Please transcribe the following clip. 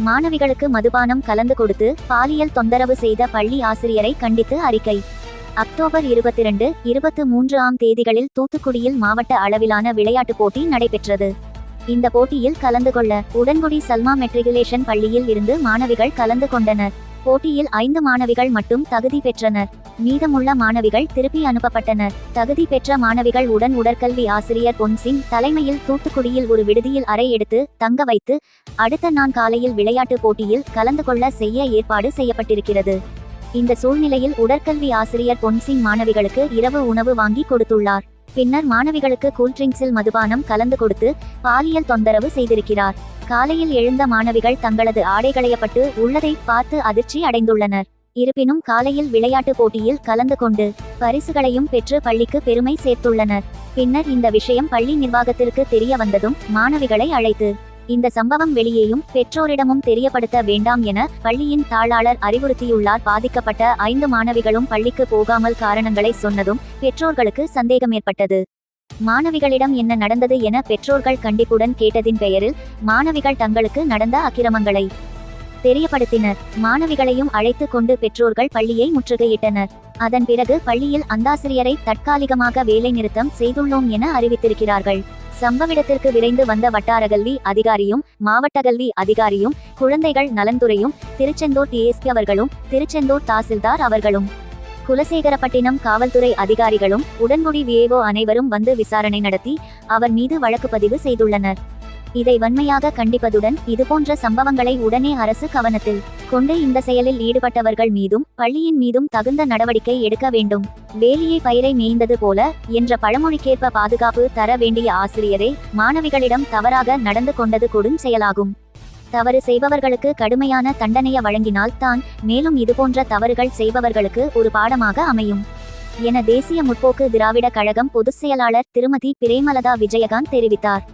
மாணவிகளுக்கு மதுபானம் கலந்து கொடுத்து பாலியல் தொந்தரவு செய்த பள்ளி ஆசிரியரை கண்டித்து அறிக்கை. அக்டோபர் 22, 23ஆம் தேதிகளில் தூத்துக்குடியில் மாவட்ட அளவிலான விளையாட்டுப் போட்டி நடைபெற்றது. இந்த போட்டியில் கலந்து கொள்ள உடன்குடி சல்மா மெட்ரிகுலேஷன் பள்ளியில் இருந்து மாணவிகள் கலந்து கொண்டனர். போட்டியில் 5 மாணவிகள் மட்டும் தகுதி பெற்றனர். மீதமுள்ள மாணவிகள் திருப்பி அனுப்பப்பட்டனர். தகுதி பெற்ற மாணவிகள் உடன் உடற்கல்வி ஆசிரியர் பொன்சிங் தலைமையில் தூத்துக்குடியில் ஒரு விடுதியில் அறை எடுத்து தங்க வைத்து அடுத்த நாள் காலையில் விளையாட்டு போட்டியில் கலந்து கொள்ள செய்ய ஏற்பாடு செய்யப்பட்டிருக்கிறது. இந்த சூழ்நிலையில் உடற்கல்வி ஆசிரியர் பொன்சிங் மாணவிகளுக்கு இரவு உணவு வாங்கி கொடுத்துள்ளார். பின்னர் மாணவிகளுக்கு கூல்ட்ரிங்க்ஸில் மதுபானம் கலந்து கொடுத்து பாலியல் தொந்தரவு செய்திருக்கிறார். காலையில் எழுந்த மாணவிகள் தங்களது ஆடை களையப்பட்டு உள்ளதை பார்த்து அதிர்ச்சி அடைந்துள்ளனர். இருப்பினும் காலையில் விளையாட்டு போட்டியில் கலந்து கொண்டு பரிசுகளையும் பெற்று பள்ளிக்கு பெருமை சேர்த்துள்ளனர். பின்னர் இந்த விஷயம் பள்ளி நிர்வாகத்திற்கு தெரிய வந்ததும் மாணவிகளை அழைத்து இந்த சம்பவம் வெளியேயும் பெற்றோரிடமும் தெரியப்படுத்த வேண்டாம் என பள்ளியின் தாளாளர் அறிவுறுத்தியுள்ளார். பாதிக்கப்பட்ட 5 மாணவிகளும் பள்ளிக்கு போகாமல் காரணங்களை சொன்னதும் பெற்றோர்களுக்கு சந்தேகம் ஏற்பட்டது. மாணவிகளிடம் என்ன நடந்தது என பெற்றோர்கள் கண்டிப்புடன் கேட்டதின் பெயரில் மாணவிகள் தங்களுக்கு நடந்த அக்கிரமங்களை தெரியப்படுத்தினர். மாணவிகளையும் அழைத்து கொண்டு பெற்றோர்கள் பள்ளியை முற்றுகையிட்டனர். அதன் பிறகு பள்ளியில் அந்தாசிரியரை தற்காலிகமாக வேலை நிறுத்தம் செய்துள்ளோம் என அறிவித்திருக்கிறார்கள். சம்பவ இடத்திற்கு விரைந்து வந்த வட்டார கல்வி அதிகாரியும் மாவட்ட கல்வி அதிகாரியும் குழந்தைகள் நலன்துறையும் திருச்செந்தூர் டிஎஸ்பி அவர்களும் திருச்செந்தூர் தாசில்தார் அவர்களும் குலசேகரப்பட்டினம் காவல்துறை அதிகாரிகளும் உடன்குடி விஏஓ அனைவரும் வந்து விசாரணை நடத்தி அவர் மீது வழக்கு பதிவு செய்துள்ளனர். இதை வன்மையாக கண்டிப்பதுடன் இதுபோன்ற சம்பவங்களை உடனே அரசு கவனத்தில் கொண்டு இந்த செயலில் ஈடுபட்டவர்கள் மீதும் பள்ளியின் மீதும் தகுந்த நடவடிக்கை எடுக்க வேண்டும். வேலியை பயிரை மேய்ந்தது போல என்ற பழமொழிக்கேற்ப பாதுகாப்பு தர வேண்டிய ஆசிரியரே மாணவிகளிடம் தவறாக நடந்து கொண்டது கொடும் செயலாகும். தவறு செய்பவர்களுக்கு கடுமையான தண்டனையை வழங்கினால் தான் மேலும் இதுபோன்ற தவறுகள் செய்பவர்களுக்கு ஒரு பாடமாக அமையும் என தேசிய முற்போக்கு திராவிட கழகம் பொதுச் செயலாளர் திருமதி பிரேமலதா விஜயகாந்த் தெரிவித்தார்.